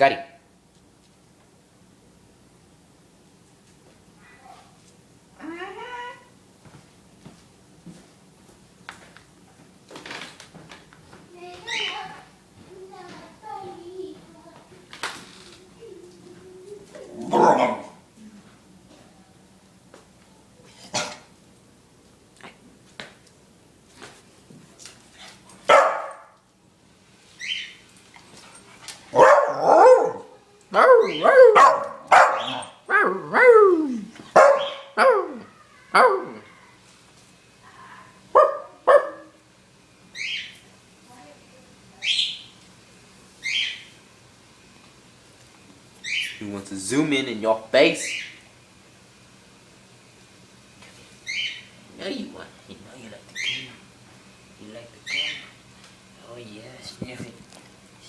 Scotty. He wants to zoom in your face. You know you want. You know you like the camera. You like the camera. Oh yeah, sniff it.